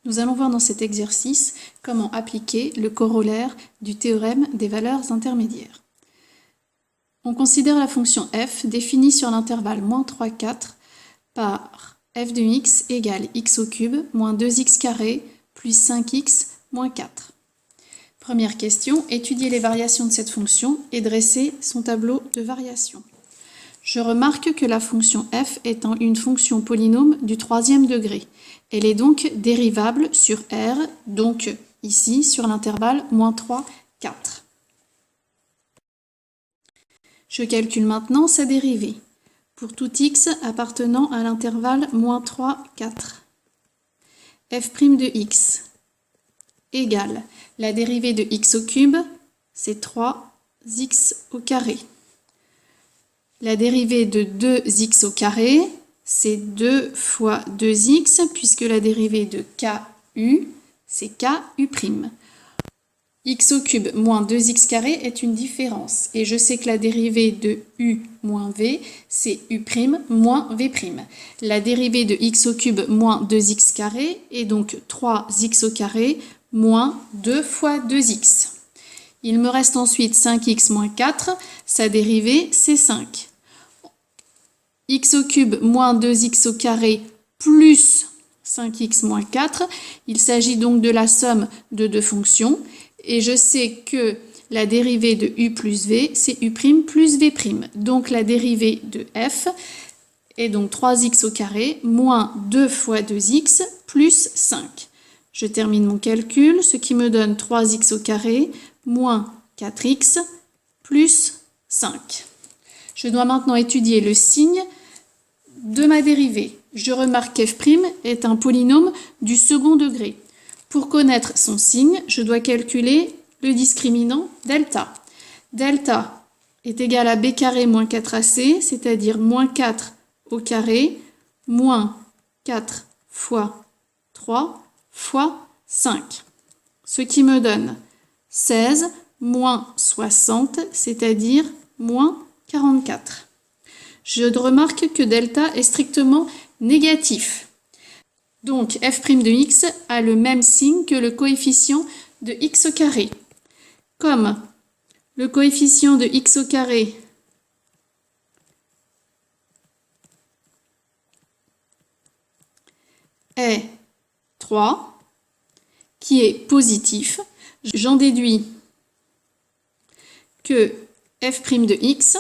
Nous allons voir dans cet exercice comment appliquer le corollaire du théorème des valeurs intermédiaires. On considère la fonction f définie sur l'intervalle -3, 4 par f de x égale x au cube moins 2x carré plus 5x moins 4. Première question, étudier les variations de cette fonction et dresser son tableau de variations. Je remarque que la fonction f est une fonction polynôme du troisième degré. Elle est donc dérivable sur R, donc ici sur l'intervalle -3, 4. Je calcule maintenant sa dérivée. Pour tout x appartenant à l'intervalle -3, 4. f' de x égale la dérivée de x au cube, c'est 3x au carré. La dérivée de 2x au carré, c'est 2 fois 2x, puisque la dérivée de ku, c'est ku'. X au cube moins 2x carré est une différence. Et je sais que la dérivée de u moins v, c'est u' moins v'. La dérivée de x au cube moins 2x carré est donc 3x au carré moins 2 fois 2x. Il me reste ensuite 5x moins 4, sa dérivée c'est 5. X au cube moins 2x au carré plus 5x moins 4. Il s'agit donc de la somme de deux fonctions. Et je sais que la dérivée de u plus v, c'est u' plus v'. Donc la dérivée de f est donc 3x au carré moins 2 fois 2x plus 5. Je termine mon calcul, ce qui me donne 3x au carré moins 4x plus 5. Je dois maintenant étudier le signe de ma dérivée. Je remarque qu'f' est un polynôme du second degré. Pour connaître son signe, je dois calculer le discriminant delta. Delta est égal à b carré moins 4ac, c'est-à-dire moins 4 au carré moins 4 fois 3 fois 5. Ce qui me donne 16 moins 60, c'est-à-dire moins 44. Je remarque que delta est strictement négatif. Donc f' de x a le même signe que le coefficient de x au carré. Comme le coefficient de x au carré est 3, qui est positif, j'en déduis que f' de x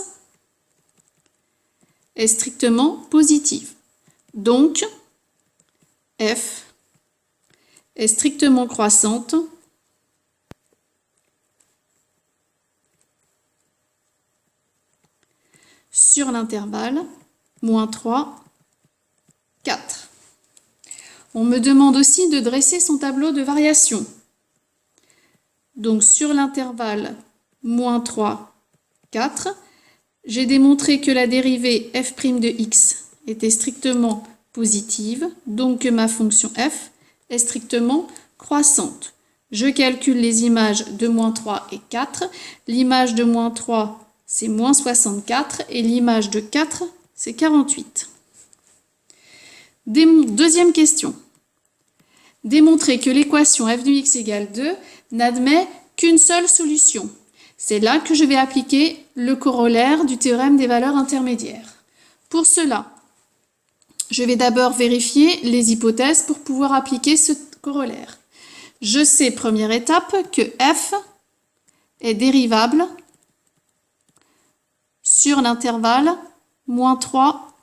est strictement positive. Donc, f est strictement croissante sur l'intervalle -3, 4. On me demande aussi de dresser son tableau de variation. Donc sur l'intervalle -3, 4, j'ai démontré que la dérivée f' de x était strictement positive, donc que ma fonction f est strictement croissante. Je calcule les images de -3 et 4. L'image de -3, c'est -64 et l'image de 4, c'est 48. Deuxième question. Démontrer que l'équation f de x égale 2 n'admet qu'une seule solution. C'est là que je vais appliquer le corollaire du théorème des valeurs intermédiaires. Pour cela, je vais d'abord vérifier les hypothèses pour pouvoir appliquer ce corollaire. Je sais, première étape, que f est dérivable sur l'intervalle -3,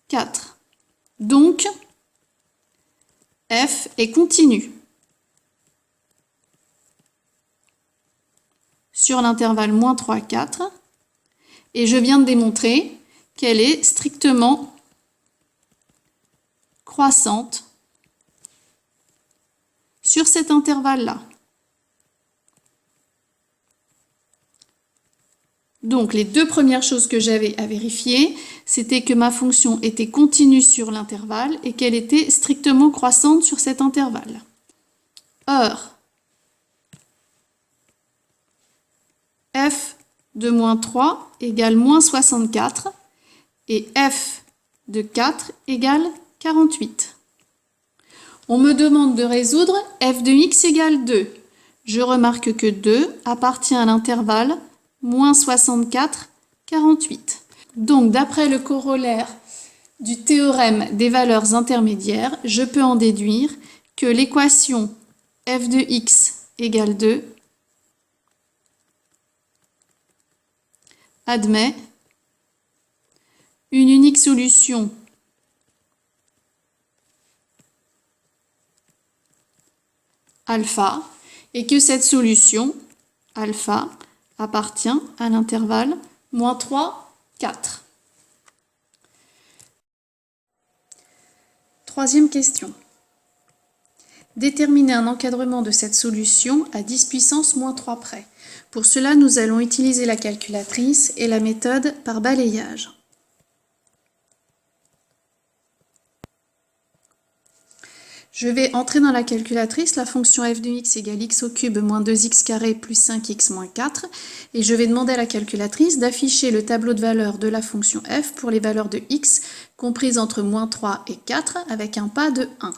4. Donc, f est continue sur l'intervalle -3, 4. Et je viens de démontrer qu'elle est strictement croissante sur cet intervalle-là. Donc, les deux premières choses que j'avais à vérifier, c'était que ma fonction était continue sur l'intervalle et qu'elle était strictement croissante sur cet intervalle. Or, f de -3 égale -64 et f de 4 égale 48. On me demande de résoudre f de x égale 2. Je remarque que 2 appartient à l'intervalle moins 64, 48. Donc, d'après le corollaire du théorème des valeurs intermédiaires, je peux en déduire que l'équation f de x égale 2 admet une unique solution alpha et que cette solution alpha appartient à l'intervalle moins 3, 4. Troisième question. Déterminer un encadrement de cette solution à 10 puissance moins 3 près. Pour cela, nous allons utiliser la calculatrice et la méthode par balayage. Je vais entrer dans la calculatrice la fonction f de x égale x au cube moins 2x carré plus 5x moins 4 et je vais demander à la calculatrice d'afficher le tableau de valeurs de la fonction f pour les valeurs de x comprises entre moins 3 et 4 avec un pas de 1.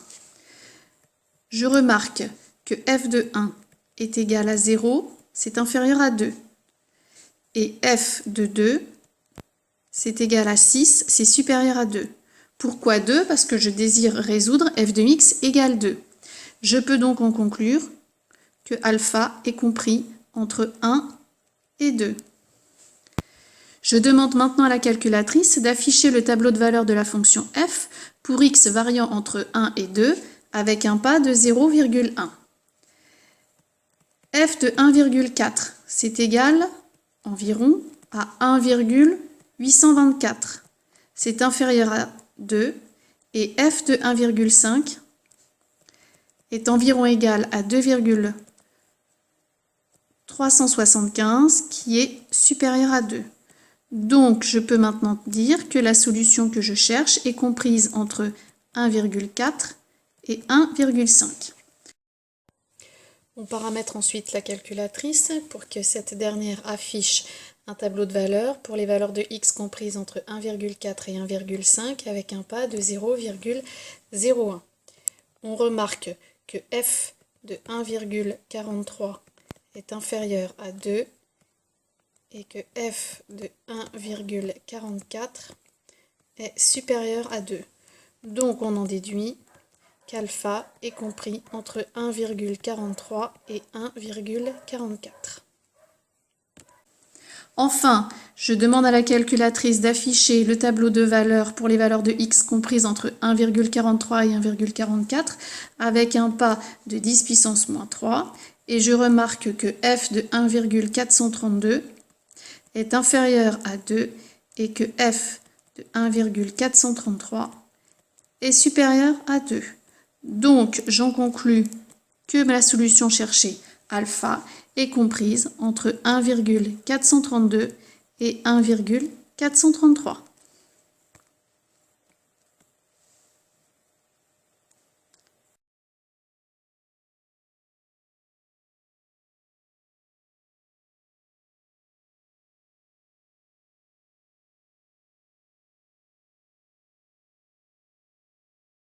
Je remarque que f de 1 est égal à 0, c'est inférieur à 2. Et f de 2, c'est égal à 6, c'est supérieur à 2. Pourquoi 2? Parce que je désire résoudre f de x égale 2. Je peux donc en conclure que alpha est compris entre 1 et 2. Je demande maintenant à la calculatrice d'afficher le tableau de valeurs de la fonction f pour x variant entre 1 et 2 avec un pas de 0,1. f de 1,4, c'est égal environ à 1,824. C'est inférieur à 2 et f de 1,5 est environ égal à 2,375 qui est supérieur à 2. Donc, je peux maintenant dire que la solution que je cherche est comprise entre 1,4 et 1,5. On paramètre ensuite la calculatrice pour que cette dernière affiche un tableau de valeurs pour les valeurs de x comprises entre 1,4 et 1,5 avec un pas de 0,01. On remarque que f de 1,43 est inférieur à 2 et que f de 1,44 est supérieur à 2. Donc on en déduit qu'alpha est compris entre 1,43 et 1,44. Enfin, je demande à la calculatrice d'afficher le tableau de valeurs pour les valeurs de x comprises entre 1,43 et 1,44 avec un pas de 10 puissance moins 3 et je remarque que f de 1,432 est inférieur à 2 et que f de 1,433 est supérieur à 2. Donc, j'en conclus que la solution cherchée, alpha, est comprise entre 1,432 et 1,433.